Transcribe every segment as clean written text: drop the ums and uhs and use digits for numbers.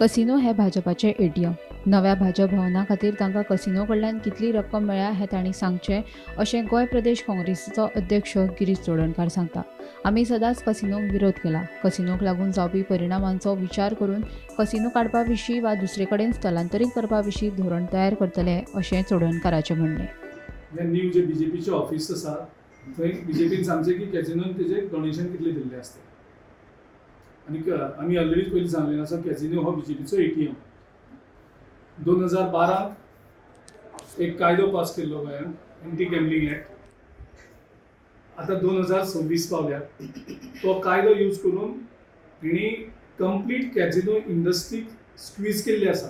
Casino हे भाजपाचे ATM. नव्या भाजप भवना खातीर तांकां कसिनो कडल्यान कितली रक्कम मेळ्ळ्या हें तांणी सांगचें अशें गोंय प्रदेश काँग्रेसीचो अध्यक्ष गिरीश चोडणकार सांगता. आमी सदांच कसिनोक विरोध केला. कसिनोक लागून जावपी परिणामांचो विचार करून कसिनो काडपा विशीं वा दुसरे कडेन स्थलांतरीत करपा विशीं धोरण तयार करतले अशें चोडणकाराचें म्हणणें. हे न्यू जे बीजेपीचे ऑफिस आसा थंय बीजेपीन सांगचे की कॅजिनोन तेजे डोनेशन कितले दिल्ले आसता. आनी आमी ऑलरेडी पयलीं सांगलेलें आसा कॅजिनो हो बीजेपीचो एटीएम. 2012 एक कायदो पास केल्लो गोंयांत, एंटी गॅम्बलिंग एक्ट. आतां 2026 पावल्या. तो कायदो यूज करून तेणी कंप्लीट कॅजिनो इंडस्ट्रीक स्क्वीज केल्ली आसा.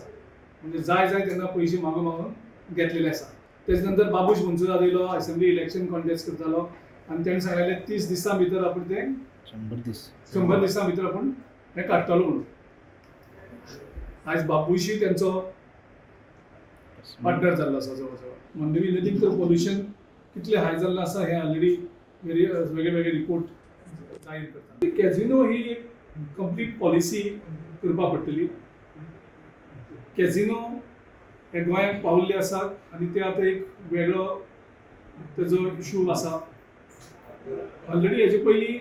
म्हणजे जाय तेन्ना पयशे मागून घेतलेले आसा. तेजे नंतर बाबूश मुन्सुदाद येयलो, असेंब्ली इलेक्शन कॉन्टेस्ट करतालो आनी तेणें सांगलेलें 30 दिसां भितर आपूण तें 100 दिसां भितर आपूण हें काडटलो म्हणून. आयज बाबूशी तेंचो पार्टनर जाल्लो आसा जवळ जवळ. मंडवी नदीक तर पोल्युशन कितलें हाय जाल्लें आसा हें ऑलरेडी वेगळे वेगळे रिपोर्ट जाहीर करता. कॅजिनो ही एक कंप्लीट पॉलिसी करपा पडटली. कॅजिनो हे गोंयांत पावल्ले आसात आनी ते आतां एक वेगळो तेजो इशू आसा. ऑलरेडी हेजे पयलीं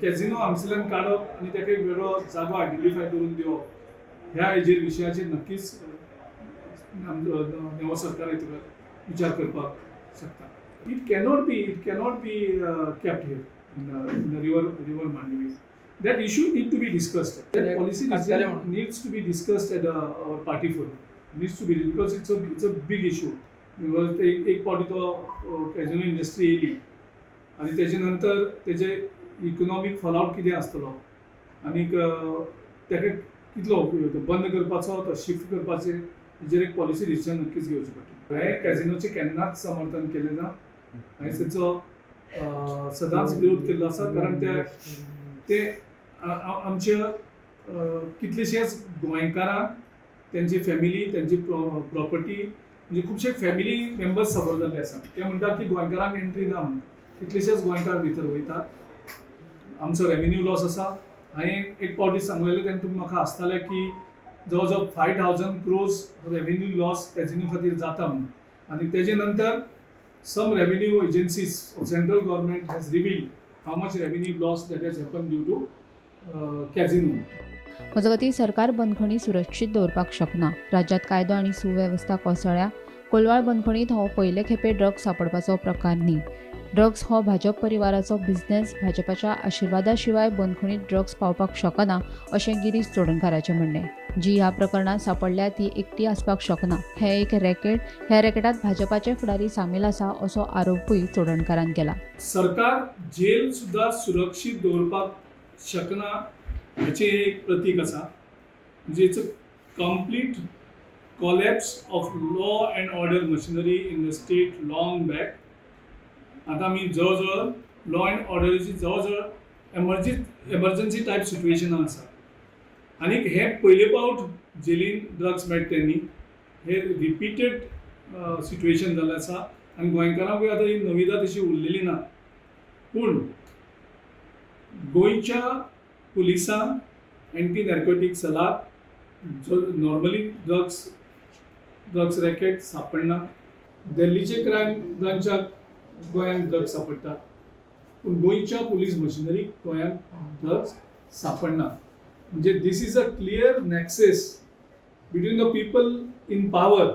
कॅजिनो हांगसरल्यान काडप आनी ताका एक वेगळो जागो आयडेंटिफाय करून दिवप ह्या हेजेर विशयाचेर नक्कीच नवो सरकार विचार करपाक शकता. It cannot be kept here in the river Mandivis. That issue need to be discussed. That policy needs to be discussed at our party forum. Needs to be, because it's a big issue. Because एक पावटी तो casino industry येयली आनी तेजे नंतर तेजे economic fallout कितें आसतलो आनी ताका कितलो उपयोग बंद करपाचो तो शिफ्ट करपाचे हेजेर एक पॉलिसी डिसिजन नक्कीच घेवचें पडटलें. हांवें कॅजिनोचें केन्नाच समर्थन केलें ना. हांवें तेचो सदांच विरोध केल्लो आसा. कारण ते आमच्या कितलेशेच गोंयकारांक तेंची फॅमिली तेंची प्रॉपर्टी म्हणजे खुबशे फॅमिली मेंबर्स सफर जाल्ले आसा. ते म्हणटात की गोंयकारांक एंट्री ना म्हणून. कितलेशेच गोंयकार भितर वयतात. आमचो रेव्हेन्यू लॉस आसा. हांवें एक पावटी सांगलेलें तेन्ना तुमी म्हाका आसताले की जवळ जवळ 5,000 crores रेव्हेन्यू लॉस कॅजिनो खातीर जाता म्हणून. आनी तेजे नंतर some revenue agencies of central government has revealed how much revenue loss that has happened due to casino. मजगतीं सरकार बंदखणी सुरक्षीत दवरपाक शकना. राज्यांत कायदो आनी सुवेवस्था कोसळ्ळ्या. कोलवाळ बंदखणींत हो पयले खेपे ड्रग्स सांपडपाचो प्रकार न्ही. ड्रग्स हो भाजप परिवाराचो बिझनेस. भाजपाच्या आशिर्वादा शिवाय बंदखणींत ड्रग्स पावपाक शकना अशें गिरीश चोडणकाराचें म्हणणें. जी ह्या प्रकरणांत सांपडल्या ती एकटी आसपाक शकना. हें एक रॅकेट. ह्या रॅकेटांत भाजपाचे फुडारी सामील आसा असो आरोपूय चोडणकारान केला. सरकार जेल सुद्धा सुरक्षीत दवरपाक शकना हाचें एक प्रतीक आसा. म्हणजे it's a complete collapse of law and order machinery in the state long back. आतां आमी जवळ जवळ लॉ अँड ऑर्डरीची जवळ जवळ एमर्जन्सी टायप सिट्युएशनां आसा. आनी हे पयले पावट जेलीन ड्रग्स मेळटा तेन्नी हे रिपिटेड सिट्युएशन जाल्लें आसा. आनी गोंयकारांकूय आतां ही नविदा तशी उरलेली ना. पूण गोंयच्या पुलिसान एंटी नॅर्कोटीक सेलाक नॉर्मली ड्रग्स रॅकेट सांपडना. दिल्लीचे क्रायम ब्रांचाक गोंयांत ड्रग्स सांपडटा. पूण गोंयच्या पुलीस मशिनरीक गोंयांत ड्रग्स सांपडना. म्हणजे this is a clear nexus between the people in power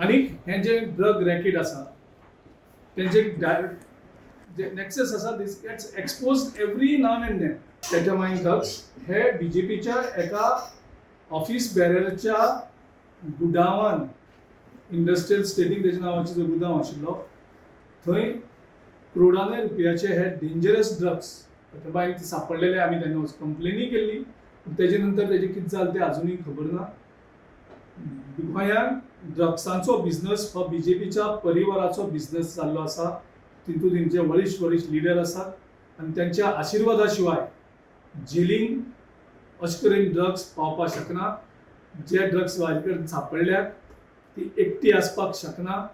आनी हे जे ड्रग रॅकेट आसा तेंचे जे नॅक्सेस आसा this gets exposed every now and then. तेच्या मागीर ड्रग्स हे बीजेपीच्या एका ऑफिस बॅरराच्या गुडावान इंडस्ट्रियल स्टेटीक तेजे नांवाचें जो गुदांव आशिल्लो थंय करोडांनी रुपयाचे हे डेंजरस ड्रग्स बाय सांपडलेले. आमी तेन्ना कंप्लेनी केल्ली. तेजे नंतर तेजें कितें जालें तें आजुनूय खबर ना. गोंयांत ड्रग्सांचो बिझनस हो बीजेपीच्या परिवाराचो बिझनस जाल्लो आसा. तितूंत तेंचे वरिश्ठ लिडर आसात आनी त्यांच्या आशिर्वादा शिवाय जेलीन अशे तरेन ड्रग्स पावपाक शकना. जे ड्रग्स वायकड सांपडल्यात ती एकटी आसपाक शकना.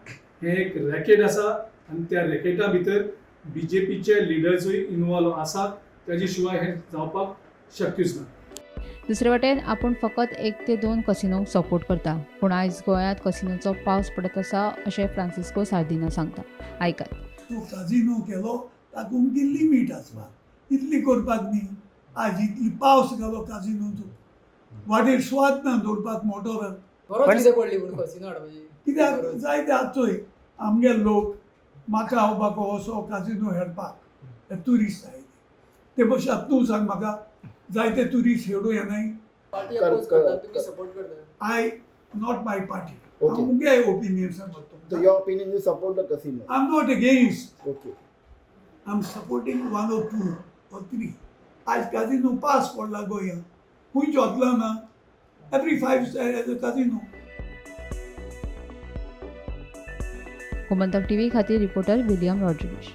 हें एक रॅकेट आसा आनी त्या रॅकेटा भितर बीजेपीचे लिडर्सूय इन्वॉल्व आसात. त्याच्या शिवाय हे जावपाक शक्यच ना. दुसरे वाटेन आपूण फकत 1 ते 2 कसिनोक सपोर्ट करता, पूण आयज गोंयांत कसिनोचो पावस पडत आसा अशें फ्रांसिस्को सार्दिना सांगता. आयकात. तो काजिनो केलो तातूंत ती लिमीट आसता. इतली करपाक न्ही. आज इतली पावस घालो काजिनोचो. वाटेर स्वाद ना दवरपाक मोटोरान. गरज कितें पडली पूण कसिनो हाडपाची? कित्याक जायते आसचोय आमगे लोक म्हाका हांवपाक वचो काजिनो खेळपाक ट्युरिस्ट आयले. ते भशेन तूं सांग म्हाका जायते ट्युरिस्ट हेडू येनाय. पार्टी अपोज करता, तुम्ही सपोर्ट करता. I not my party. Okay. हांव मुगे ओपिनियन सांगता. So your opinion, you support the casino? I am not against. Okay. I am supporting 1 or 2 or 3. आज काजिनो पास पडला गोंयांत. खूंय वतलो ना. Every 5 star as a casino. Gomantak TV खातीर रिपोर्टर विलियम रॉड्रिगीस.